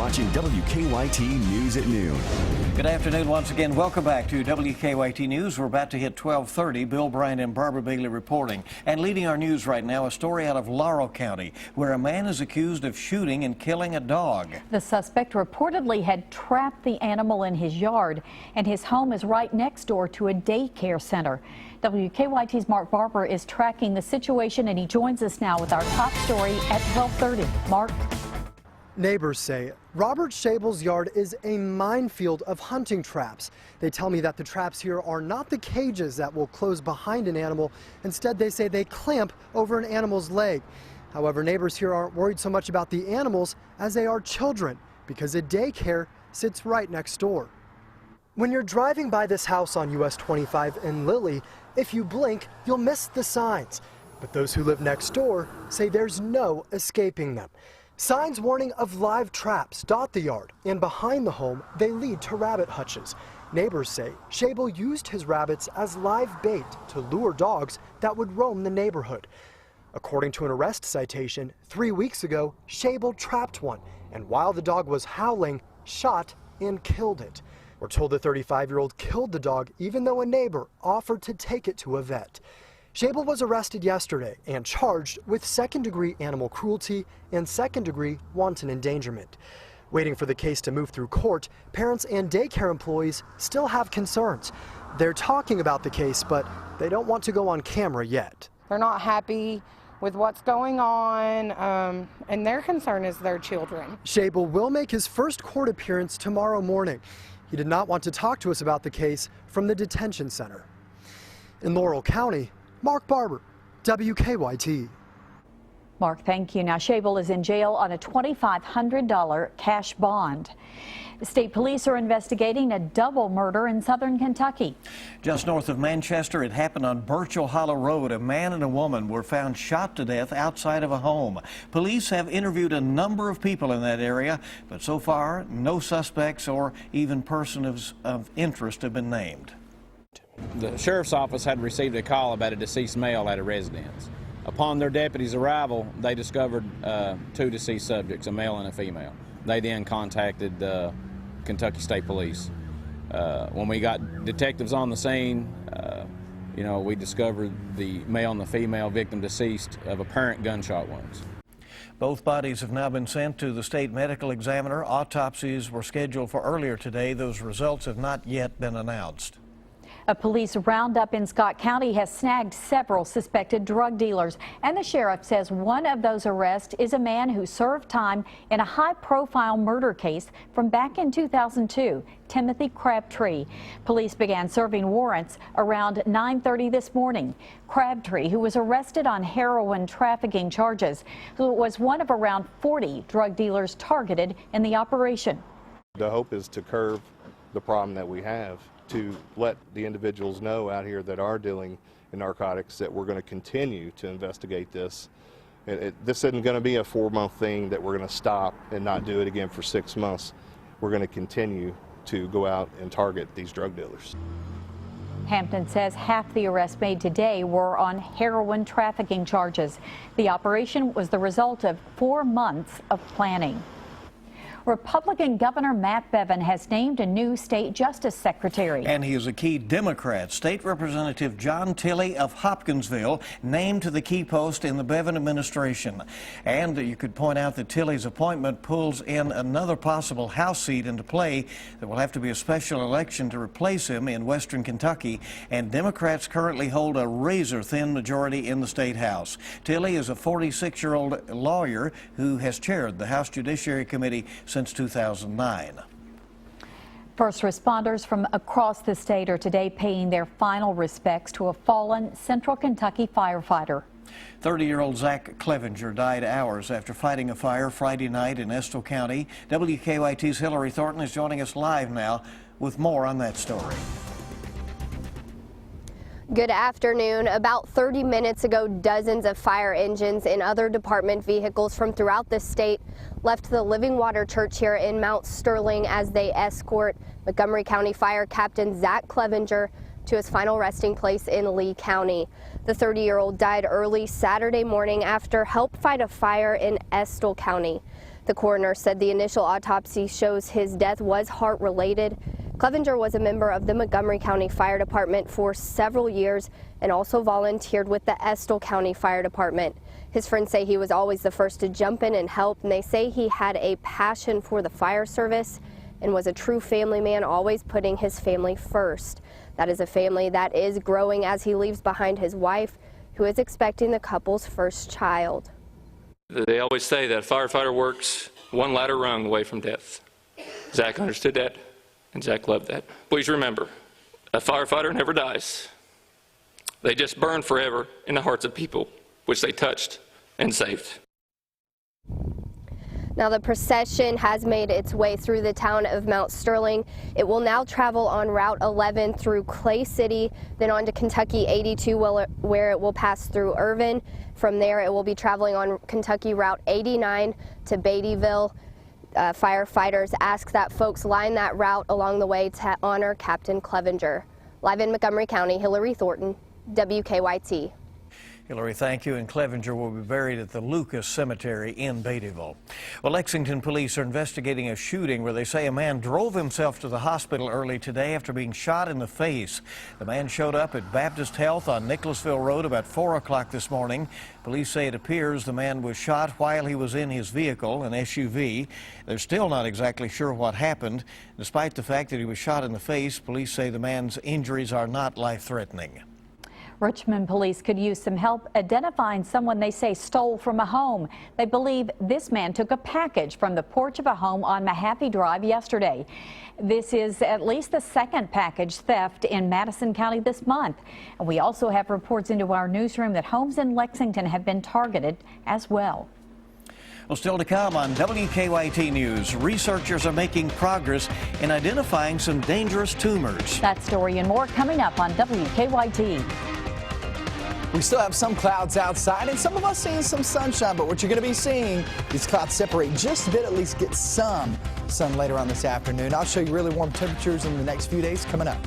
watching WKYT News at noon. Good afternoon once again. Welcome back to WKYT News. We're about to hit 12:30. Bill Bryant and Barbara Bailey reporting. And leading our news right now, a story out of Laurel County where a man is accused of shooting and killing a dog. The suspect reportedly had trapped the animal in his yard, and his home is right next door to a daycare center. WKYT's Mark Barber is tracking the situation, and he joins us now with our top story at 12:30. Mark. Neighbors say Robert Schabel's yard is a minefield of hunting traps. They tell me that the traps here are not the cages that will close behind an animal. Instead, they say they clamp over an animal's leg. However, neighbors here aren't worried so much about the animals as they are children, because a daycare sits right next door. When you're driving by this house on US 25 in Lilly, if you blink, you'll miss the signs. But those who live next door say there's no escaping them. Signs warning of live traps dot the yard, and behind the home, they lead to rabbit hutches. Neighbors say Schabel used his rabbits as live bait to lure dogs that would roam the neighborhood. According to an arrest citation, 3 weeks ago, Schabel trapped one, and while the dog was howling, shot and killed it. We're told the 35-year-old killed the dog even though a neighbor offered to take it to a vet. Schabel was arrested yesterday and charged with second-degree animal cruelty and second-degree wanton endangerment. Waiting for the case to move through court, parents and daycare employees still have concerns. They're talking about the case, but they don't want to go on camera yet. They're not happy with what's going on, and their concern is their children. Schabel will make his first court appearance tomorrow morning. He did not want to talk to us about the case from the detention center. In Laurel County, Mark Barber, WKYT. Mark, thank you. Now, Schabel is in jail on a $2,500 cash bond. State police are investigating a double murder in southern Kentucky. Just north of Manchester, it happened on Birchall Hollow Road. A man and a woman were found shot to death outside of a home. Police have interviewed a number of people in that area, but so far, no suspects or even persons of interest have been named. The sheriff's office had received a call about a deceased male at a residence. Upon their deputies' arrival, they discovered two deceased subjects, a male and a female. They then contacted the Kentucky State Police. When we got detectives on the scene, we discovered the male and the female victim deceased of apparent gunshot wounds. Both bodies have now been sent to the state medical examiner. Autopsies were scheduled for earlier today. Those results have not yet been announced. A police roundup in Scott County has snagged several suspected drug dealers, and the sheriff says one of those arrests is a man who served time in a high-profile murder case from back in 2002, Timothy Crabtree. Police began serving warrants around 9:30 this morning. Crabtree, who was arrested on heroin trafficking charges, was one of around 40 drug dealers targeted in the operation. The hope is to curb the problem that we have, to let the individuals know out here that are dealing in narcotics that we're going to continue to investigate this. This isn't going to be a 4-month thing that we're going to stop and not do it again for 6 months. We're going to continue to go out and target these drug dealers. Hampton says half the arrests made today were on heroin trafficking charges. The operation was the result of 4 months of planning. Republican Governor Matt Bevin has named a new state justice secretary. And he is a key Democrat. State Representative John Tilley of Hopkinsville named to the key post in the Bevin administration. And you could point out that Tilley's appointment pulls in another possible House seat into play. There will have to be a special election to replace him in western Kentucky, and Democrats currently hold a razor-thin majority in the state House. Tilley is a 46-year-old lawyer who has chaired the House Judiciary Committee since 2009. First responders from across the state are today paying their final respects to a fallen Central Kentucky firefighter. 30-year-old Zach Clevenger died hours after fighting a fire Friday night in Estill County. WKYT's Hillary Thornton is joining us live now with more on that story. Good afternoon. About 30 minutes ago, dozens of fire engines and other department vehicles from throughout the state left the Living Water Church here in Mount Sterling as they escort Montgomery County Fire Captain Zach Clevenger to his final resting place in Lee County. The 30-year-old died early Saturday morning after help fight a fire in Estill County. The coroner said the initial autopsy shows his death was heart-related. Clevenger was a member of the Montgomery County Fire Department for several years and also volunteered with the Estill County Fire Department. His friends say he was always the first to jump in and help, and they say he had a passion for the fire service and was a true family man, always putting his family first. That is a family that is growing as he leaves behind his wife, who is expecting the couple's first child. They always say that a firefighter works one ladder rung away from death. Zach understood that, and Zach loved that. Please remember, a firefighter never dies. They just burn forever in the hearts of people, which they touched and saved. Now the procession has made its way through the town of Mount Sterling. It will now travel on Route 11 through Clay City, then on to Kentucky 82 where it will pass through Irvin. From there it will be traveling on Kentucky Route 89 to Beattyville. Firefighters ask that folks line that route along the way to honor Captain Clevenger. Live in Montgomery County, Hillary Thornton, WKYT. Hillary, thank you. And Clevenger will be buried at the Lucas Cemetery in Beattyville. Well, Lexington police are investigating a shooting where they say a man drove himself to the hospital early today after being shot in the face. The man showed up at Baptist Health on Nicholasville Road about 4 o'clock this morning. Police say it appears the man was shot while he was in his vehicle, an SUV. They're still not exactly sure what happened. Despite the fact that he was shot in the face, police say the man's injuries are not life-threatening. Richmond police could use some help identifying someone they say stole from a home. They believe this man took a package from the porch of a home on Mahaffey Drive yesterday. This is at least the second package theft in Madison County this month. And we also have reports into our newsroom that homes in Lexington have been targeted as well. Well, still to come on WKYT News, researchers are making progress in identifying some dangerous tumors. That story and more coming up on WKYT. We still have some clouds outside and some of us seeing some sunshine, but what you're going to be seeing, these clouds separate just a bit, at least get some sun later on this afternoon. I'll show you really warm temperatures in the next few days coming up.